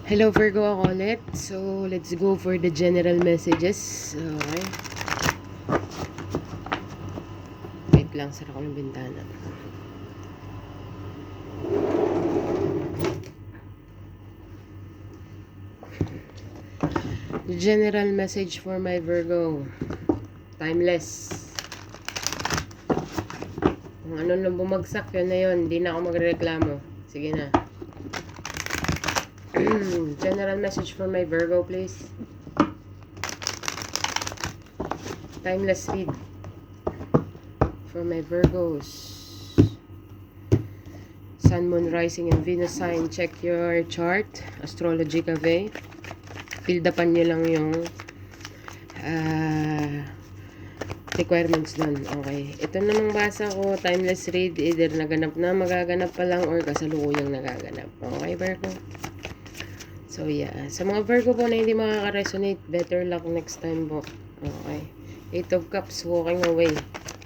Hello Virgo, ako ulit. So, let's go for the general messages. Okay. Wait lang, sara ko ng bintana. The general message for my Virgo. Timeless. Kung ano lang bumagsak, yun na yun. Hindi na ako magreklamo. Sige na. General message for my Virgo, please. Timeless read. For my Virgos. Sun, Moon, Rising, and Venus sign. Check your chart. Astrology Cafe. Pildapan nyo lang yung requirements dun. Okay. Ito namang basa ko. Timeless read. Either naganap na, magaganap pa lang, or kasalukuyang nagaganap. Okay, Virgo? So, yeah. Sa mga Virgo po na hindi makaka-resonate, better luck next time po. Okay. Eight of Cups, walking away.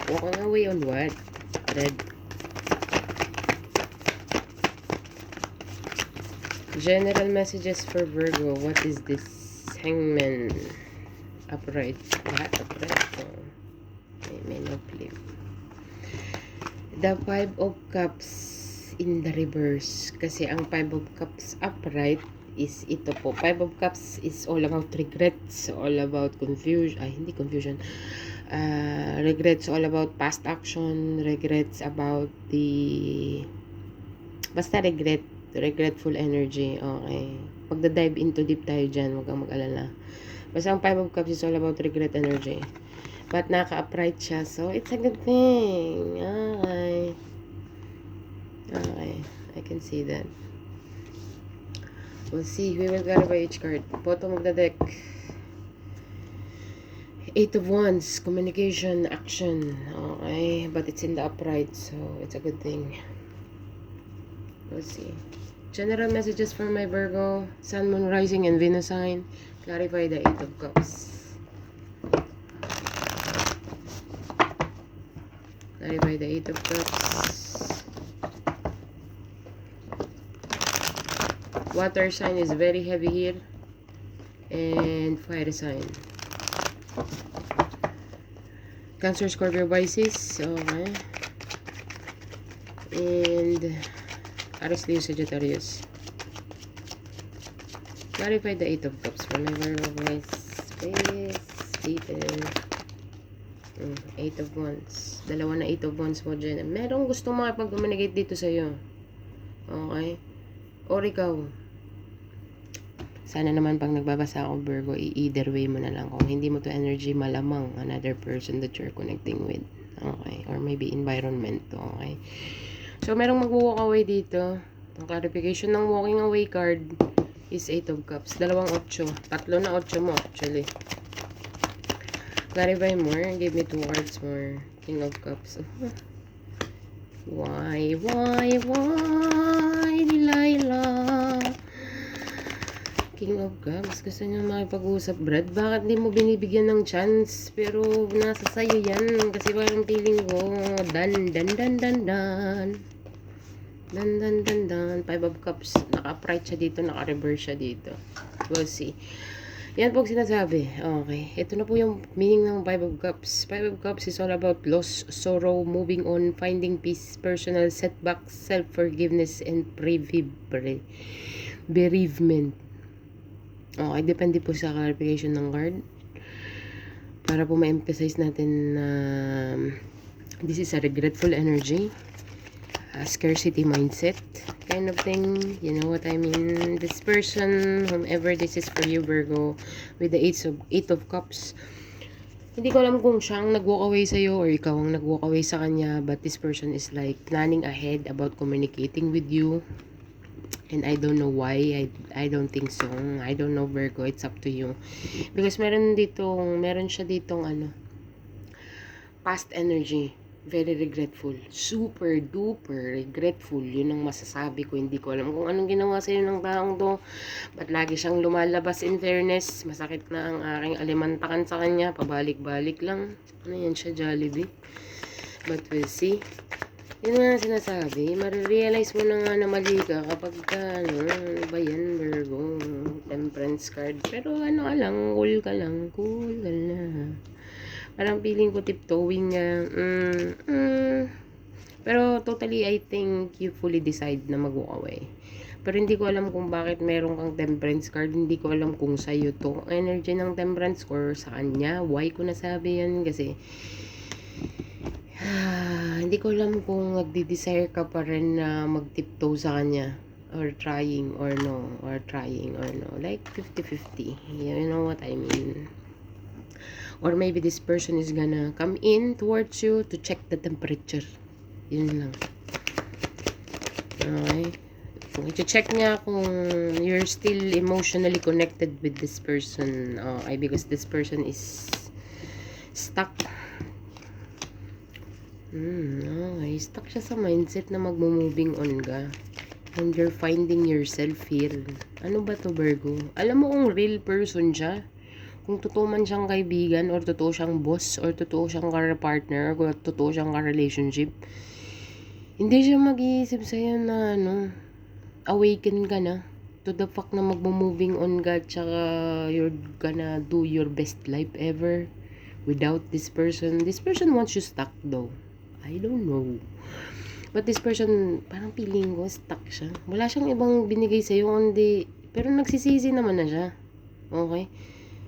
Walking away on what? Red. General messages for Virgo. What is this? Hangman. Upright. Lahat upright. Oh. May no flip. The Five of Cups in the reverse. Kasi ang Five of Cups upright is ito po. Five of Cups is all about regrets. All about confusion. Ay, hindi confusion. Regrets all about past action. Regrets about the... Basta regretful energy. Okay. Pagda-dive into deep tayo dyan, huwag kang mag-alala. Basta ang Five of Cups is all about regret energy. But naka-upright siya, so it's a good thing. Okay. Okay. I can see that. We'll see. We will clarify each card. Bottom of the deck. Eight of Wands. Communication. Action. Okay. But it's in the upright, so it's a good thing. We'll see. General messages for my Virgo. Sun, Moon, Rising, and Venus sign. Clarify the Eight of Cups. Clarify the Eight of Cups. Water sign is very heavy here. And fire sign. Cancer, Scorpio, Pisces. Okay. And Aries, Leo, Sagittarius. Clarify the Eight of Cups for my Virgo, guys. Please. Eight of Wands. Dalawa na Eight of Wands mo dyan. Merong gustong makipag-communicate dito sa'yo. Okay? Or ikaw. Sana naman pag nagbabasa ako, Virgo, either way mo na lang. Kung hindi mo to energy, malamang another person that you're connecting with. Okay? Or maybe environment. Okay? So, merong mag-walk away dito. Ang clarification ng walking away card is Eight of Cups. Dalawang 8. Tatlo na 8 mo, actually. Clarify more. Give me 2 cards more. King of Cups. Why, Delilah? King of Cups. Gusto niyo makipag-usap, Brad? Bakit di mo binibigyan ng chance? Pero nasa sayo yan. Kasi parang feeling ko, dan. Five of Cups. Naka-upright siya dito, naka-reverse siya dito. We'll see. Yan po sinasabi. Okay. Ito na po yung meaning ng Five of Cups. Five of Cups is all about loss, sorrow, moving on, finding peace, personal setbacks, self-forgiveness, and bereavement. Okay. Depende po sa clarification ng card. Para po ma-emphasize natin na this is a regretful energy. A scarcity mindset kind of thing, you know what I mean. This person, whomever this is for you, Virgo, with the Eight of Cups, hindi ko alam kung siya ang nag-walk away sa'yo or ikaw ang nag-walk away sa kanya, but this person is like planning ahead about communicating with you, and I don't know why. I don't think so. I don't know, Virgo, it's up to you, because meron siya ditong past energy. Very regretful. Super duper regretful. Yun ang masasabi ko. Hindi ko alam kung anong ginawa sa'yo ng taong to. But lagi siyang lumalabas, in fairness. Masakit na ang aking alimantakan sa kanya. Pabalik-balik lang. Ano yan siya, Jollibee? But we'll see. Yun nga sinasabi, marirealize mo na nga na mali ka kapag ka, ano ba yan, Virgo, temperance card. Pero ano ka lang, cool ka lang. Parang feeling ko tiptoeing nga, Pero totally, I think you fully decide na mag-walk away. Pero hindi ko alam kung bakit meron kang temperance card. Hindi ko alam kung sa'yo to energy ng temperance or sa kanya. Why ko nasabi yan? Kasi hindi ko alam kung nagdi-desire ka pa rin na mag-tiptoe sa kanya. Or trying or no. Like 50-50. You know what I mean? Or maybe this person is gonna come in towards you to check the temperature. Yun lang. Okay. Kung i-check niya kung you're still emotionally connected with this person. Okay, because this person is stuck. Okay. Stuck siya sa mindset na magmo-moving on ka. And you're finding yourself here. Ano ba to, Virgo? Alam mo kung real person siya? Kung totoo man siyang kaibigan, or totoo siyang boss, or totoo siyang ka-partner, or totoo siyang ka-relationship, hindi siya mag-iisip sa'yo na, awaken ka na to the fact na magmo-moving on ka, tsaka you're gonna do your best life ever without this person. This person wants you stuck though. I don't know. But this person, parang feeling ko, stuck siya. Wala siyang ibang binigay sa'yo, kundi, pero nagsisisi naman na siya. Okay?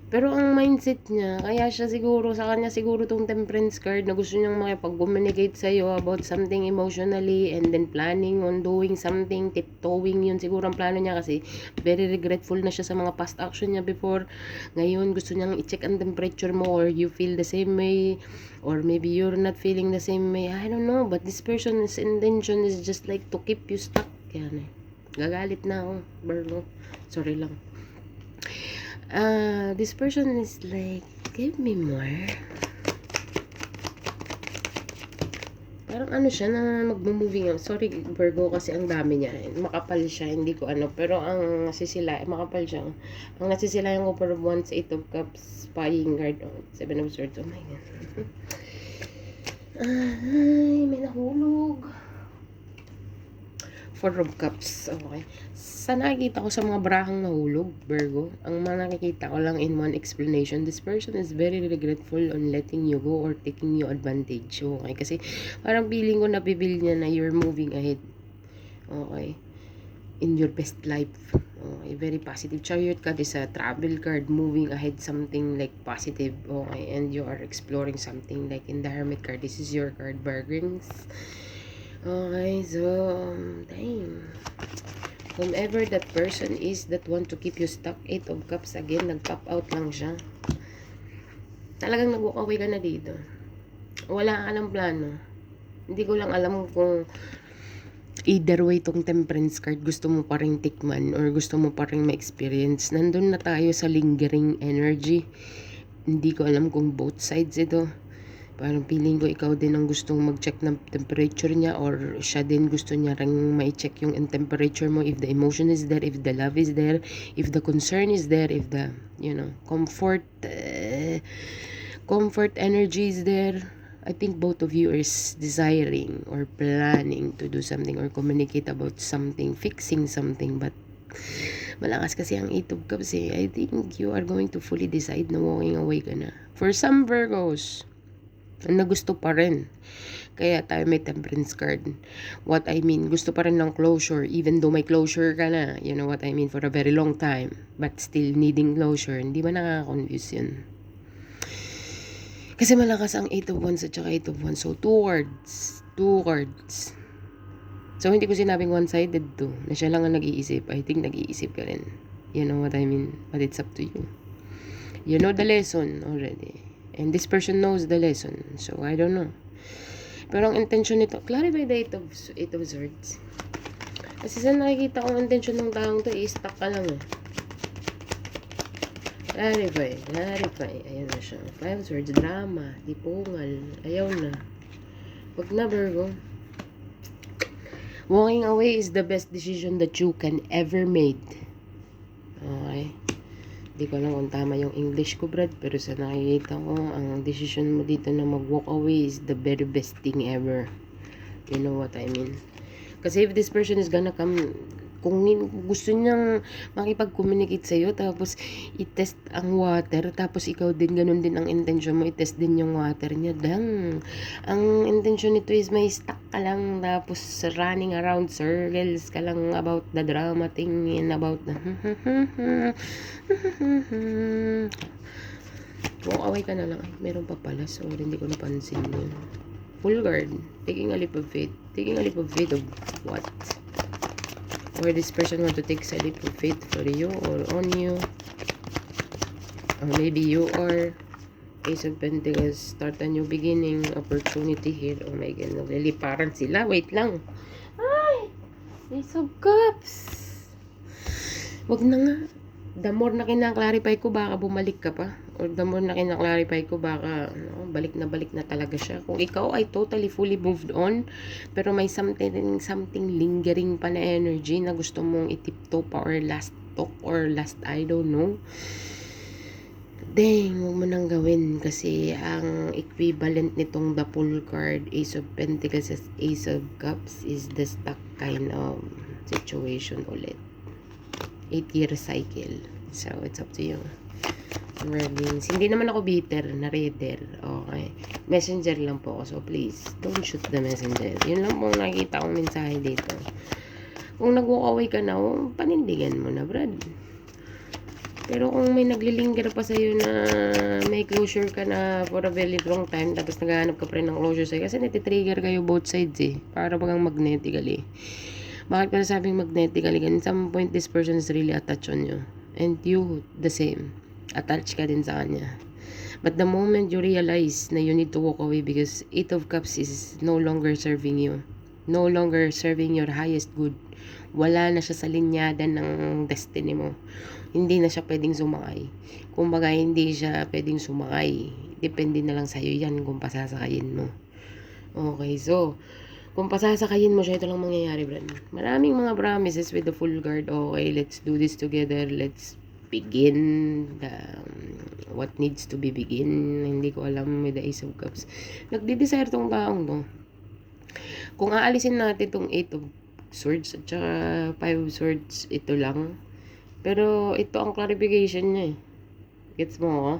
Pero ang mindset niya, kaya siya siguro, sa kanya siguro tong temperance card na gusto niyang makipag-communicate sa'yo about something emotionally and then planning on doing something, tiptoeing, yun siguro ang plano niya kasi very regretful na siya sa mga past action niya before. Ngayon, gusto niyang i-check ang temperature mo or you feel the same way or maybe you're not feeling the same way. I don't know, but this person's intention is just like to keep you stuck. Yan eh. Gagalit na ako, Virgo. Sorry lang. This person is like, give me more. Parang ano siya na mag-moving. Sorry, Virgo, kasi ang dami niya. Makapal siya, hindi ko ano. Pero ang nasisila, makapal siya. Ang nasisila yung Upper of Wands, 8 of Cups, Spying Guard, 7 of Swords. Oh my God. Ay, may nahulog. 4 of Cups. Okay. Sa nakikita ko sa mga brahang nahulog, Virgo, ang mga nakikita ko lang in one explanation, this person is very regretful on letting you go or taking you advantage. Okay. Kasi parang feeling ko nabibil niya na you're moving ahead. Okay. In your best life. Okay. Very positive. Chariot card is a travel card, moving ahead, something like positive. Okay. And you are exploring something like in the Hermit card. This is your card, bargains. Okay, so, dang. Whomever that person is that want to keep you stuck, 8 of Cups again, nag-pop out lang siya. Talagang nag-walk away ka na dito. Wala ka ng plano. Hindi ko lang alam kung either way tong temperance card, gusto mo pa rin tikman or gusto mo pa rin ma-experience. Nandun na tayo sa lingering energy. Hindi ko alam kung both sides ito. Parang feeling ko ikaw din ang gustong mag-check ng temperature niya or siya din gusto niya ring ma-check yung temperature mo if the emotion is there, if the love is there, if the concern is there, if the, comfort energy is there. I think both of you is desiring or planning to do something or communicate about something, fixing something, but malakas kasi ang 8 of Cups eh. I think you are going to fully decide na walking away ka na. For some Virgos, na gusto pa rin. Kaya tayo may temperance card. What I mean, gusto pa rin ng closure. Even though may closure ka na. You know what I mean? For a very long time. But still needing closure. Hindi ba nakaka-confuse yun? Kasi malakas ang 8 of Wands at saka 8 of Wands. So, two cards. So, hindi ko sinabing one-sided to. Na siya lang ang nag-iisip. I think nag-iisip ka rin. You know what I mean? But it's up to you. You know the lesson already. And this person knows the lesson. So, I don't know. Pero ang intention nito, clarify the 8 of Swords. Kasi sa nakikita ko, ang intention ng taong to, stuck ka lang eh. Clarify. Ayan na siya. 5 of Swords, drama, tipungal. Ayaw na. Wag na, Virgo. Walking away is the best decision that you can ever made. Okay. Hindi ko alam kung tama yung English ko, Brad. Pero sa nakikita ko, ang decision mo dito na mag-walk away is the very best thing ever. You know what I mean? Kasi if this person is gonna come, kung gusto niyang makipag-communicate sa'yo, tapos i-test ang water, tapos ikaw din, ganun din ang intention mo, i-test din yung water niya, dang. Ang intention nito is may stuck ka lang, tapos running around circles ka lang about the drama thing, and about the walk away ka na lang. Ay, meron pa pala, sorry, hindi ko napansin yun. Full guard, taking a leap of faith. Taking a leap of faith of what? Or this person want to take a leap of faith for you or on you. Or maybe you are Ace of Pentacles, start a new beginning, opportunity here. Oh my God, nagliliparan sila. Wait lang. Ay! Ace of Cups. Wag na nga. The more na kinaklarify ko, baka bumalik ka pa. Or the more na kinaklarify ko, baka balik na talaga siya. Kung ikaw ay totally fully moved on, pero may something lingering pa na energy na gusto mong itip-top pa or last talk or last I don't know. Dang, huwag mo nang gawin kasi ang equivalent nitong the Fool card, Ace of Pentacles, Ace of Cups is the stuck kind of situation ulit. 8-year cycle. So, it's up to you. Readings. Hindi naman ako bitter na reader. Okay. Messenger lang po ako. So, please, don't shoot the messenger. Yun lang po nakikita kong mensahe dito. Kung nag-walk away ka na, panindigan mo na, Brad. Pero kung may naglilinger pa sa'yo na may closure ka na for a very long time, tapos naghahanap ka pa rin ng closure sa'yo, kasi natitrigger kayo both sides eh. Para bagang magnetically. Bakit ko nasabing magnetically? At some point, this person is really attached on you. And you, the same. Attached ka din sa kanya. But the moment you realize na you need to walk away because 8 of Cups is no longer serving you. No longer serving your highest good. Wala na siya sa linyada ng destiny mo. Hindi na siya pwedeng sumakay. Kumbaga, hindi siya pwedeng sumakay. Depende na lang sa'yo yan kung pasasakayin mo. Okay, so, kung pasasakayin mo siya, ito lang mangyayari, Brad. Maraming mga promises with the full guard. Okay, let's do this together. Let's begin what needs to be begin. Hindi ko alam with the Ace of Cups. Nagde-desire tong taong to. Kung aalisin natin tong 8 of Swords at saka 5 of Swords, ito lang. Pero ito ang clarification niya eh. Gets mo ko?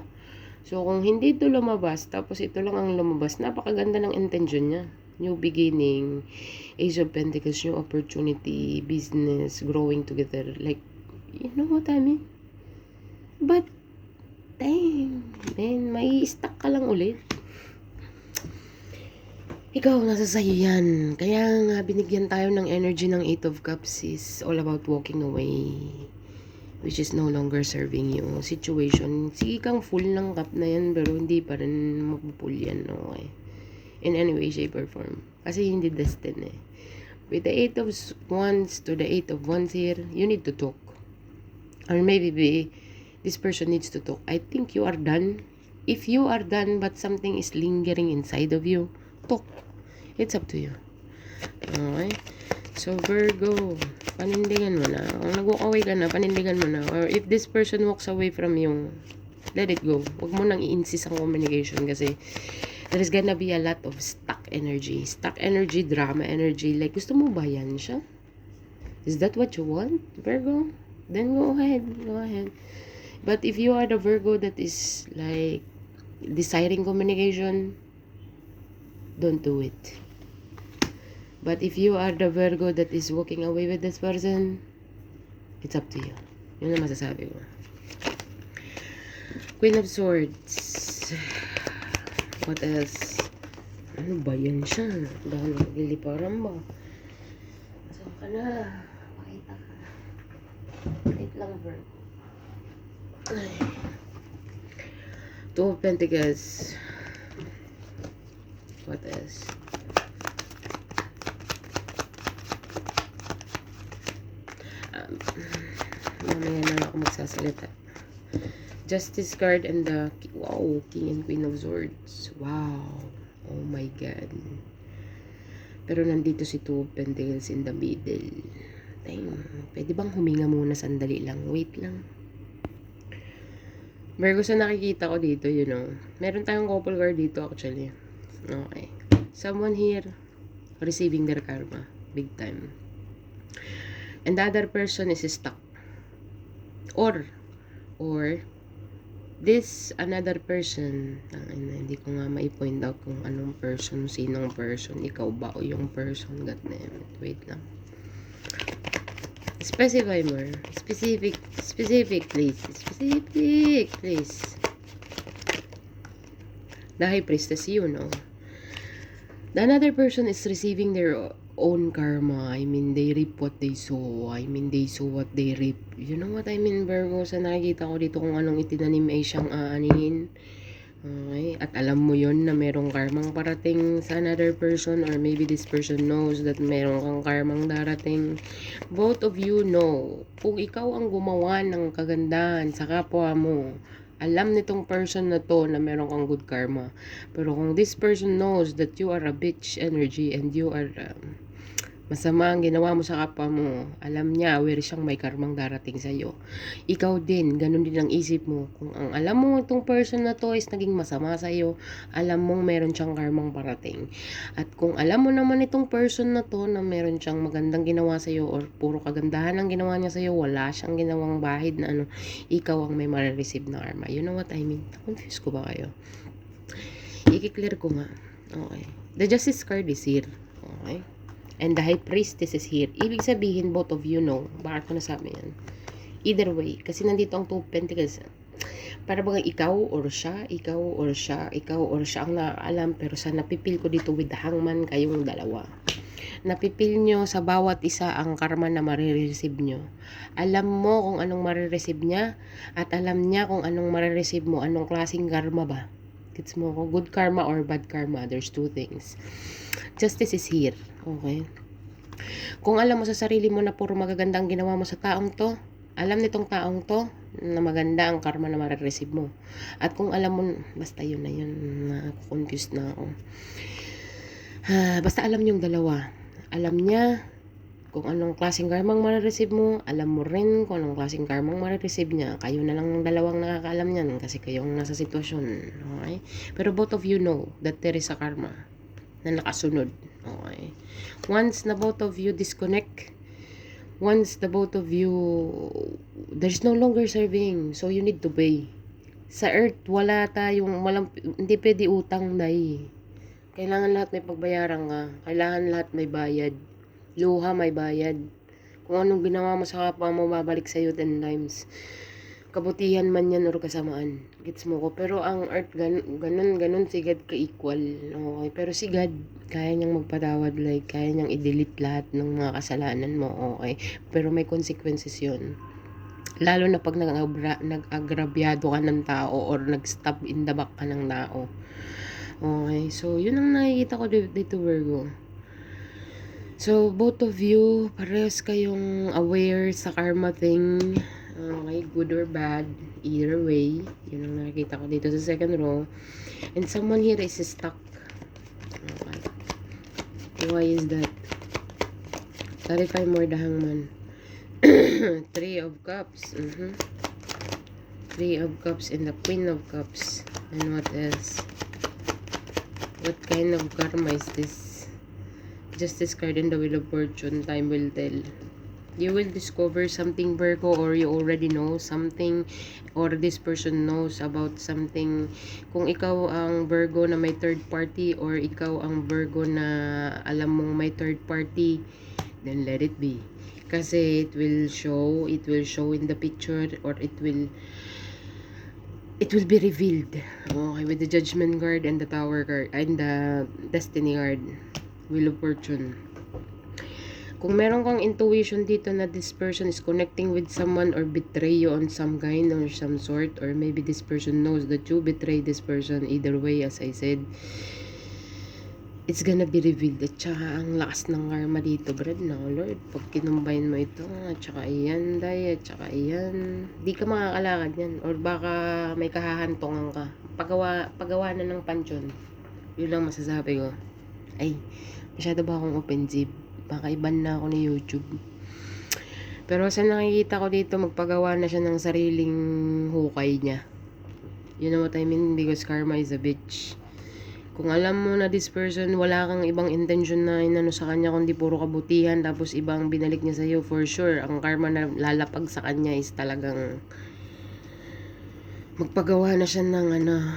So, kung hindi ito lumabas, tapos ito lang ang lumabas, napakaganda ng intention niya. New beginning, Ace of Pentacles, new opportunity, business, growing together. Like, you know what I mean? But, dang, man, may stuck ka lang ulit. Ikaw, nasa sayo yan. Kaya nga, binigyan tayo ng energy ng 8 of Cups is all about walking away. Which is no longer serving you. Situation, sige kang full ng cup na yan, pero hindi pa rin mapupull yan, okay? In any way, shape, or form. Kasi hindi destined eh. With the 8 of Wands to the 8 of Wands here, you need to talk. Or maybe this person needs to talk. I think you are done. If you are done but something is lingering inside of you, talk. It's up to you. Okay? So, Virgo, panindigan mo na. Kung nag-walk away ka na, panindigan mo na. Or if this person walks away from you, let it go. Huwag mo nang i-insist ang communication kasi there is gonna be a lot of stuck energy. Stuck energy, drama energy. Like, gusto mo ba yan siya? Is that what you want, Virgo? Then go ahead. Go ahead. But if you are the Virgo that is like desiring communication, don't do it. But if you are the Virgo that is walking away with this person, it's up to you. Yun ang masasabi ko. Queen of Swords. What else? Ano ba yan siya? Dahil nagliliparan ba? Saan ka na? Pakita ka. Wait lang, Virgo. Ay. 2 of Pentacles. What else? Mamaya na ako magsasalita. Justice card and the wow, King and Queen of Swords. Wow. Oh my God. Pero nandito si 2 of Pentacles in the middle. Dang. Pwede bang huminga muna sandali lang? Wait lang. Virgo, sa nakikita ko dito, you know, meron tayong couple card dito actually. Okay. Someone here receiving their karma. Big time. And the other person is stuck. Or this another person, hindi ko nga mai-point out kung anong person, sinong person, ikaw ba o yung person, god damn it, wait lang. Specify more. Specific please. Specific please. The High Priestess, you know. The another person is receiving their own karma. I mean, they reap what they sow. I mean, they sow what they reap. You know what I mean, Virgo? Sa nakikita ko dito kung anong itinanim ay siyang aanihin. Okay? At alam mo yon na merong karmang parating sa another person, or maybe this person knows that merong kang karmang darating. Both of you know. Kung ikaw ang gumawa ng kagandahan sa kapwa mo, alam nitong person na to na meron kang good karma. Pero kung this person knows that you are a bitch energy and you are masama ang ginawa mo sa kapwa mo, alam niya, aware siyang may karmang darating sa'yo. Ikaw din, ganun din ang isip mo. Kung ang alam mo itong person na to is naging masama sa'yo, alam mong meron siyang karmang parating. At kung alam mo naman itong person na to na meron siyang magandang ginawa sa'yo or puro kagandahan ang ginawa niya sa'yo, wala siyang ginawang bahid na ikaw ang may marireceive na karma. You know what I mean? Confused ko ba kayo? I-clear ko nga. Okay. The Justice card is here. Okay. And the High Priestess is here. Ibig sabihin, both of you know. Bakit ko nasabi yan? Either way. Kasi nandito ang 2 Pentacles. Para bang ikaw or siya, ikaw or siya, ikaw or siya ang nakaalam. Pero sa napipil ko dito with the Hangman, kayong dalawa. Napipil nyo sa bawat isa ang karma na marireceive nyo. Alam mo kung anong marireceive niya. At alam niya kung anong marireceive mo. Anong klaseng karma ba? Gets mo ko? Good karma or bad karma. There's two things. Justice is here. Okay? Kung alam mo sa sarili mo na puro magaganda ang ginawa mo sa taong to, alam nitong taong to na maganda ang karma na marireceive mo. At kung alam mo, basta yun na yun, na-confused na ako. Basta alam niyong dalawa. Alam niya kung anong klaseng karmang marireceive mo, alam mo rin kung anong klaseng karmang marireceive niya. Kayo na lang ang dalawang nakakaalam niyan kasi kayong nasa sitwasyon. Okay? Pero both of you know that there is a karma na nakasunod. Okay. Once na both of you disconnect, once the both of you, there's no longer serving, so you need to pay. Sa earth, hindi pwede utang, dahil kailangan lahat may pagbayaran ka. Kailangan lahat may bayad. Luha may bayad. Kung anong ginawa mo sa kapwa mo, babalik sa'yo 10 times. Kabutihan man yan or kasamaan. Gets mo ko? Pero ang earth, ganun si God ka-equal. Okay? Pero si God, kaya niyang magpatawad. Like, kaya niyang i-delete lahat ng mga kasalanan mo. Okay? Pero may consequences yun. Lalo na pag nag-agrabyado ka ng tao or nag-stab in the back ka ng tao. Okay? So, yun ang nakikita ko dito, Virgo. So, both of you, parehas kayong aware sa karma thing. Okay, good or bad, either way. Yun ang nakikita ko dito sa second row. And someone here is stuck. Okay. Why is that? Clarify more the Hangman. 3 of Cups. 3 of Cups and the Queen of Cups. And what else? What kind of karma is this? Justice card and the Wheel of Fortune. Time will tell. You will discover something, Virgo, or you already know something, or this person knows about something. Kung ikaw ang Virgo na may third party, or ikaw ang Virgo na alam mong may third party, then let it be. Kasi it will show in the picture, or it will be revealed. Okay, with the Judgment card and the Tower card, and the Destiny card, Wheel of Fortune. Kung meron kang intuition dito na this person is connecting with someone or betray you on some kind or some sort, or maybe this person knows that you betray this person, either way, as I said, it's gonna be revealed. At saka ang lakas ng karma dito, Brad, na Lord, pag kinumbine mo ito, at saka iyan, at saka iyan, di ka makakalakad yan, or baka may kahahantungan ka. Pagawa na ng pansyon. Yun lang masasabi ko. Ay, masyado ba akong offensive? Baka iban na ako ni YouTube. Pero sa nakikita ko dito, magpagawa na siya ng sariling hukay niya. You know what I mean? Because karma is a bitch. Kung alam mo na this person, wala kang ibang intention na inano sa kanya, kundi puro kabutihan, tapos ibang binalik niya sa'yo, for sure, ang karma na lalapag sa kanya is talagang magpagawa na siya ng ano,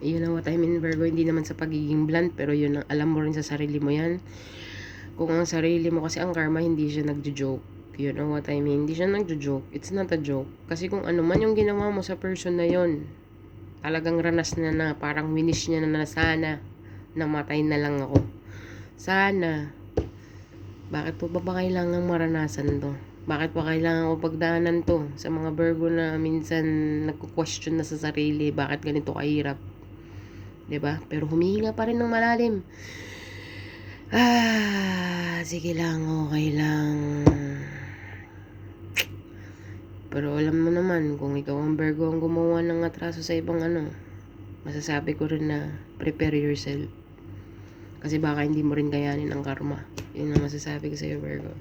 you know what I mean, Virgo, hindi naman sa pagiging blunt, pero yun, alam mo rin sa sarili mo yan. Kung ang sarili mo, kasi ang karma, hindi siya nagjo-joke. You know what I mean? Hindi siya nagjo-joke. It's not a joke. Kasi kung ano man yung ginawa mo sa person na yon, talagang ranas na parang winish niya na sana namatay na lang ako. Sana. Bakit po ba kailangan maranasan to? Bakit pa kailangan ko pagdaanan to? Sa mga Virgo na minsan nagko-question na sa sarili, bakit ganito kahirap? 'Di ba? Pero humihinga pa rin ng malalim. Sige lang, okay lang. Pero alam mo naman, kung ikaw ang Virgo ang gumawa ng atraso sa ibang ano, masasabi ko rin na prepare yourself. Kasi baka hindi mo rin kayanin ang karma. Yun ang masasabi ko sa'yo, Virgo.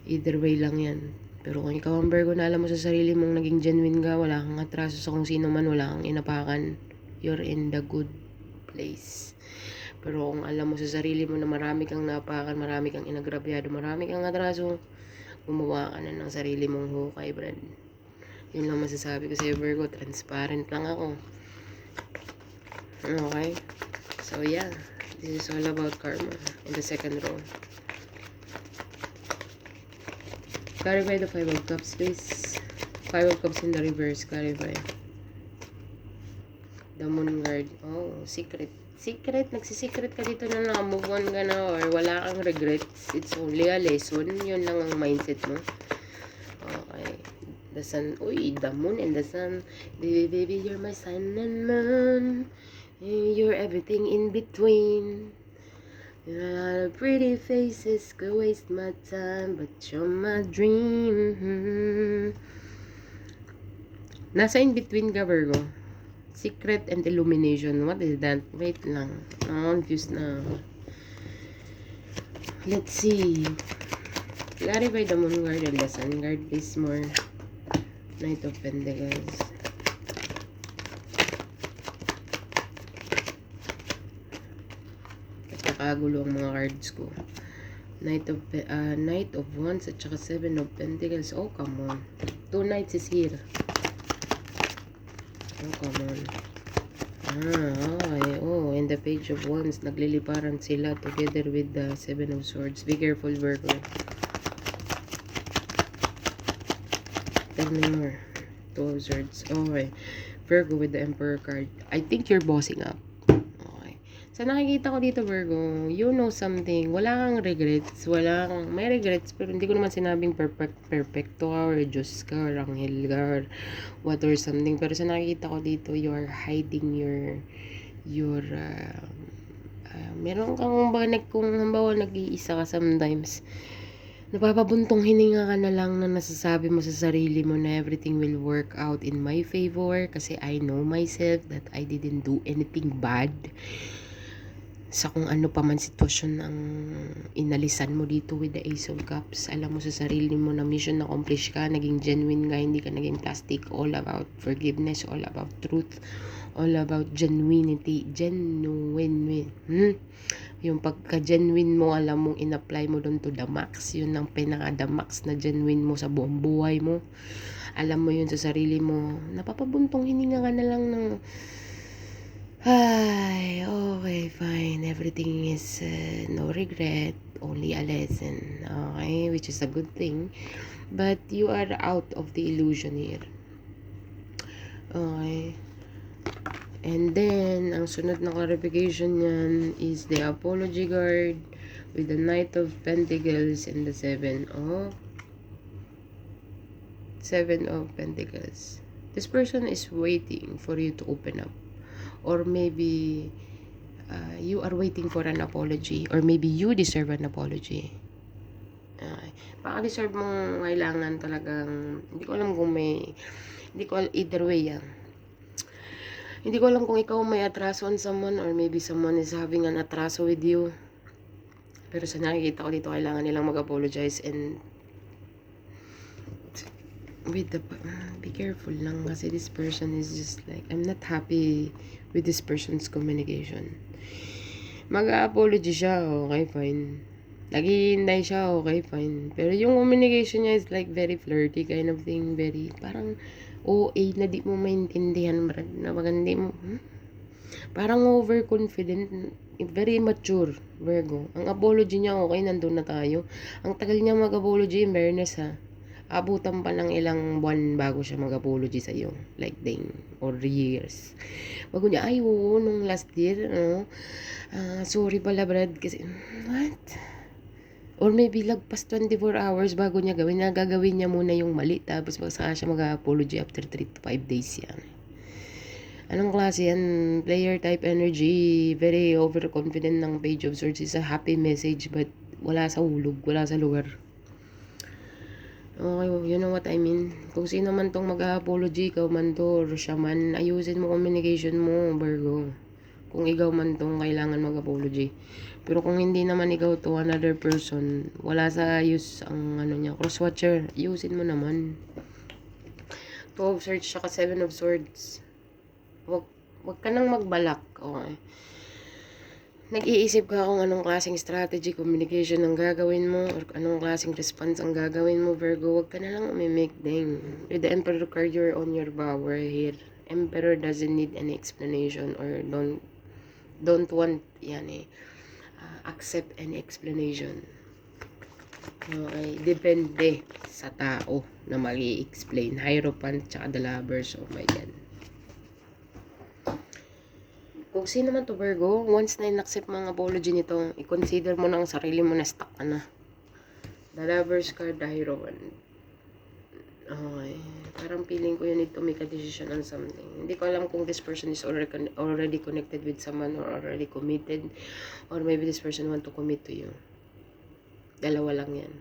Either way lang yan. Pero kung ikaw ang Virgo na alam mo sa sarili mong naging genuine ka, wala kang atraso sa kung sino man, wala kang inapakan, you're in the good place. Pero kung alam mo sa sarili mo na marami kang napakan, marami kang inagrabyado, marami kang atraso, gumawa ka na ng sarili mong hukay, Brad. Yun lang masasabi ko sa'yo, Virgo. Transparent lang ako. Okay? So, yeah. This is all about karma in the second row. Clarify the 5 of Cups, please. 5 of Cups in the reverse. Clarify. The Moon Guard. Oh, secret. Secret. Nagsisecret ka dito na move on ka na or wala kang regrets. It's only a lesson. Yun lang ang mindset mo. Okay. The Sun. Uy, the Moon and the Sun. Baby, baby, you're my sun and moon. You're everything in between. Pretty faces could waste my time, but you're my dream. Nasa in between ka, Virgo. Secret and illumination. What is that? Wait lang. I'm confused na. Let's see. Clarify the Moon Guard and the Sun Guard, please, more. Knight of Pentacles. Nakagulo ang mga cards ko. Knight of Wands at saka 7 of Pentacles. Oh, come on. 2 Knights is here. Oh, come on. Okay. Oh, and the Page of Wands. Nagliliparan sila together with the 7 of Swords. Be careful, Virgo. Tell me more. 2 of Swords. Okay. Virgo with the Emperor card. I think you're bossing up. Sa nakikita ko dito, Virgo, you know something. Wala kang regrets. May regrets, pero hindi ko naman sinabing perfecto ka, or Diyos ka, or Anghel ka, or what or something. Pero sa nakikita ko dito, you are hiding meron kang kung halimbawa nag-iisa ka sometimes, napapabuntong hininga ka na lang na nasasabi mo sa sarili mo na everything will work out in my favor kasi I know myself that I didn't do anything bad. Sa kung ano pa man sitwasyon ang inalisan mo dito with the Ace of Cups, alam mo sa sarili mo na mission accomplished ka, naging genuine ka, hindi ka naging plastic, all about forgiveness, all about truth, all about genuinity, yung pagka-genuine mo, alam mong in-apply mo doon to the max, yun ang pinaka-the max na genuine mo sa buong buhay mo, alam mo yun sa sarili mo, napapabuntong hininga ka na lang ng ay, okay, fine. Everything is no regret, only a lesson. Okay, which is a good thing. But you are out of the illusion here. Okay. And then, ang sunod na clarification niyan is the apology card with the Knight of Pentacles and the 7 of Pentacles. This person is waiting for you to open up. Or maybe you are waiting for an apology, or maybe you deserve an apology. Baka deserve mong kailangan talagang, hindi ko alam kung either way yan. Hindi ko alam kung ikaw may atraso on someone, or maybe someone is having an atraso with you. Pero sa nakikita ko dito, kailangan nilang mag-apologize and with the, be careful lang kasi this person is just like, I'm not happy with this person's communication. Mag-apology siya, okay, fine. Naghihintay siya, okay, fine. Pero yung communication niya is like very flirty kind of thing, very, parang OA na di mo maintindihan, Brad, na maganda mo, parang overconfident, very mature, Virgo. Ang apology niya, okay, nandun na tayo. Ang tagal niya mag-apology, in fairness ha. Abutan pa ng ilang buwan bago siya mag-apology sa'yo. Like, dang, or years. Bago niya, ay, oo, nung last year, sorry pala, Brad, kasi, what? Or maybe lagpas 24 hours bago niya gawin. Gagawin niya muna yung mali, tapos saka siya mag-apology after 3 to 5 days yan. Anong klase yan? Player type energy, very overconfident ng Page of Swords is a happy message but wala sa hulog, wala sa lugar. Okay, you know what I mean? Kung sino man tong mag-apology, ikaw man to, or siya man, ayusin mo communication mo, Virgo. Kung ikaw man tong kailangan mag-apology. Pero kung hindi naman ikaw to, another person, wala sa ayos ang ano niya, crosswatcher, ayusin mo naman. 2 of Swords, saka 7 of Swords. Wag ka nang magbalak, okay? Nag-iisip ka kung anong klaseng strategy, communication ang gagawin mo, or anong klaseng response ang gagawin mo, Virgo. Wag ka na lang umimik, dang. With the Emperor card, you're on your power here. Emperor doesn't need any explanation or don't want, accept any explanation. Okay, depende sa tao na mag-i-explain. Hierophant, tsaka the Lovers, oh my God. Kung sino man to, Virgo, once na in-accept mga apology nito, i-consider mo na ang sarili mo na stuck ka na. The Lovers card, the Hierophant. Okay. Parang feeling ko you need to make a decision on something. Hindi ko alam kung this person is already connected with someone or already committed. Or maybe this person want to commit to you. Dalawa lang yan.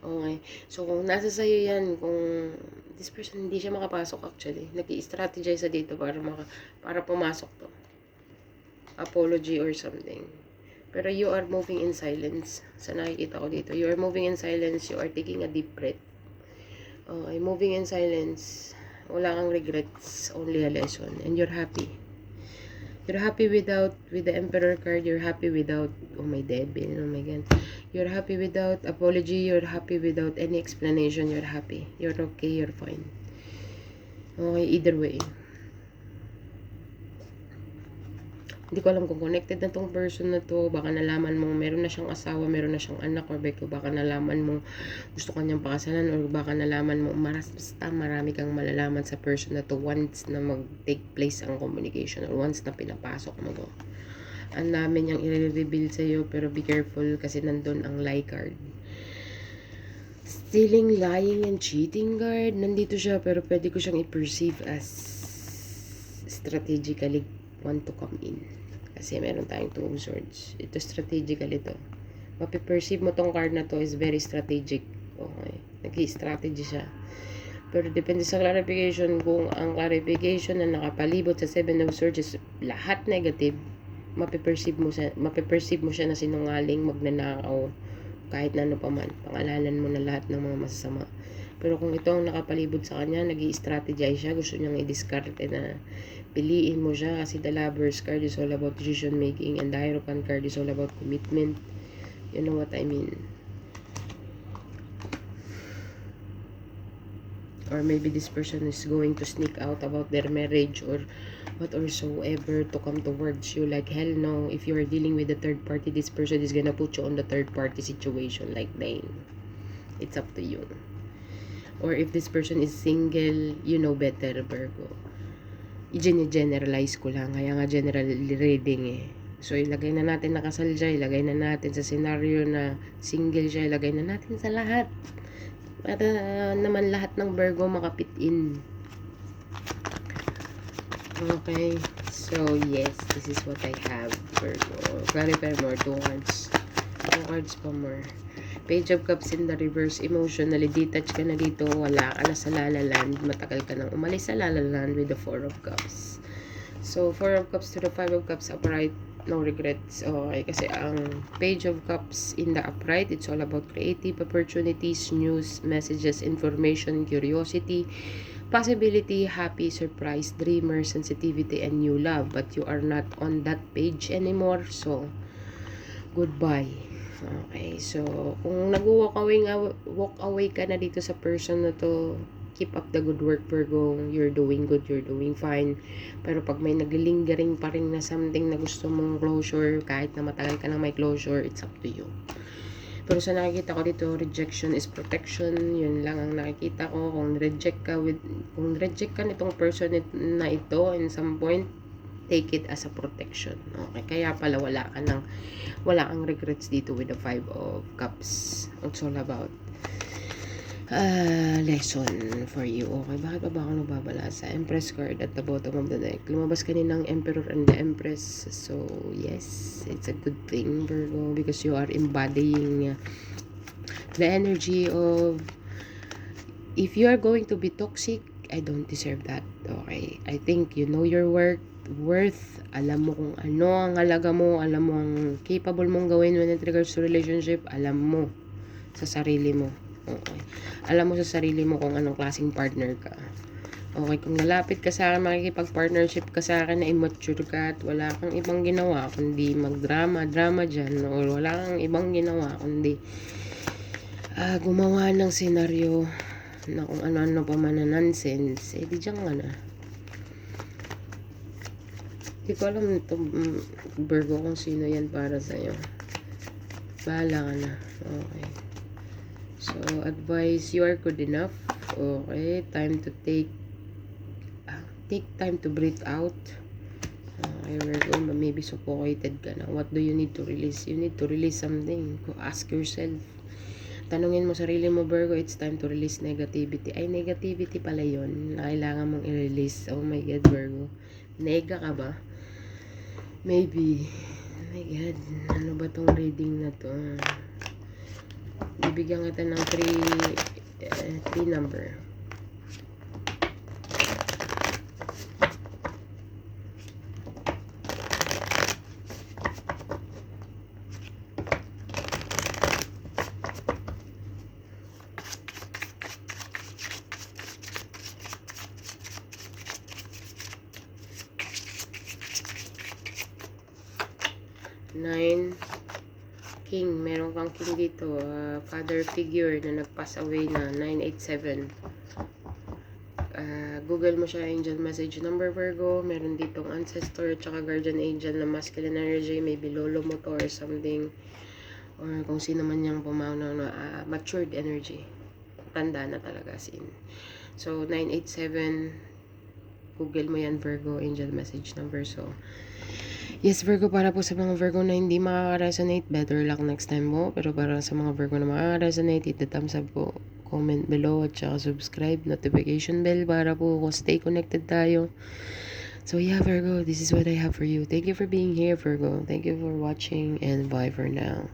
Okay. So, kung nasa sa'yo yan, kung this person hindi siya makapasok actually, nag-i-strategize sa dito para pumasok to. Apology or something. Pero you are moving in silence. Sa nakikita ko dito, you are moving in silence, you are taking a deep breath. Okay, moving in silence. Wala kang regrets, only a lesson. And you're happy. You're happy with the Emperor card, you're happy without, oh my devil, oh my God. You're happy without apology, you're happy without any explanation, you're happy. You're okay, you're fine. Okay, either way. Hindi ko alam kung connected na tong person na to. Baka nalaman mo meron na siyang asawa, meron na siyang anak, or baka nalaman mo gusto kanyang pakasalan, or baka nalaman mo basta marami kang malalaman sa person na to once na mag-take place ang communication or once na pinapasok mo to. Ang dami niyang i-reveal sa'yo, pero be careful kasi nandun ang lie card. Stealing, lying, and cheating card. Nandito siya pero pwede ko siyang i-perceive as strategically want to come in. Kasi meron tayong 2 of Swords. Ito strategical ito. Mapiperceive mo tong card na to is very strategic. Okay. Nag-i-strategy siya. Pero depende sa clarification. Kung ang clarification na nakapalibot sa 7 of Swords is lahat negative, mapiperceive mo siya na sinungaling, magnanakaw, kahit na ano pa man. Pangalanan mo na lahat ng mga masasama. Pero kung ito ang nakapalibot sa kanya, nag-i-strategize siya, gusto niyang i-discard na piliin mo siya kasi the Lovers card is all about decision making and the Hierophant card is all about commitment. You know what I mean? Or maybe this person is going to sneak out about their marriage or whatsoever to come towards you. Like, hell no, if you are dealing with a third party, this person is gonna put you on the third party situation. Like, dang, it's up to you. Or if this person is single, you know better, Virgo. I-generalize ko lang, kaya nga general reading eh. So, ilagay na natin nakasal siya, ilagay na natin sa scenario na single siya, ilagay na natin sa lahat. Para naman lahat ng Virgo makapit in. Okay. So, yes, this is what I have, Virgo. Clarify more, 2 cards. 2 cards pa more. Page of Cups in the reverse. Emotionally detached ka na dito. Wala ka na sa Lala Land. Matagal ka nang umalis sa Lala Land with the 4 of Cups. So, 4 of Cups to the 5 of Cups upright. No regrets. Okay, kasi ang Page of Cups in the upright, it's all about creative opportunities, news, messages, information, curiosity, possibility, happy, surprise, dreamer, sensitivity, and new love. But you are not on that page anymore, so goodbye. Okay, so kung nag-walk walk away ka na dito sa person na to, keep up the good work, Virgo. You're doing good, you're doing fine. Pero pag may naglilingering pa rin na something na gusto mong closure, kahit na matagal ka na may closure, it's up to you. Pero sa nakikita ko dito, rejection is protection. Yun lang ang nakikita ko. Kung reject ka nitong person na ito in some point, take it as a protection. Okay, kaya pala wala kang regrets dito with the 5 of Cups. It's all about lesson for you. Okay, bakit ba ako nagbabala sa Empress card at the bottom of the deck? Lumabas kaninang Emperor and the Empress. So, yes, it's a good thing, Virgo, because you are embodying the energy of, if you are going to be toxic, I don't deserve that. Okay, I think you know your worth, alam mo kung ano ang halaga mo, alam mo ang capable mong gawin when it regards to relationship, alam mo sa sarili mo. Okay, alam mo sa sarili mo kung anong klaseng partner ka. Okay, kung nalapit ka sa akin, makikipag-partnership ka sa akin na immature ka at wala kang ibang ginawa kundi magdrama dyan, o wala kang ibang ginawa kundi gumawa ng senaryo na kung ano-ano pa man na nonsense, eh di dyan ka na. Hindi ko alam ito, Virgo, kung sino yan para sa'yo. Bahala ka na. Okay. So, advice, you are good enough. Okay. Time to take time to breathe out. Okay, Virgo, maybe suffocated ka na. What do you need to release? You need to release something. Ask yourself. Tanungin mo sarili mo, Virgo, it's time to release negativity. Ay, negativity pala yun na kailangan mong i-release. Oh my God, Virgo. Nega ka ba? Maybe. Oh my God. Ano ba tong reading na to? Bibigyan kita ng 3 number. Nine, King. Meron kang King dito. Father figure na nag-pass away na. 987. Google mo siya, angel message number, Virgo. Meron ditong ancestor at saka guardian angel na masculine energy. Maybe lolo mo to or something. Or kung sino man niyang pumauna na matured energy. Tanda na talaga sin. So, 987. Google mo yan, Virgo, angel message number. So, yes, Virgo, para po sa mga Virgo na hindi makaka-resonate, better luck next time po. Pero para sa mga Virgo na makaka-resonate, hit the thumbs up po, comment below, at saka subscribe, notification bell para po stay connected tayo. So yeah, Virgo, this is what I have for you. Thank you for being here, Virgo. Thank you for watching, and bye for now.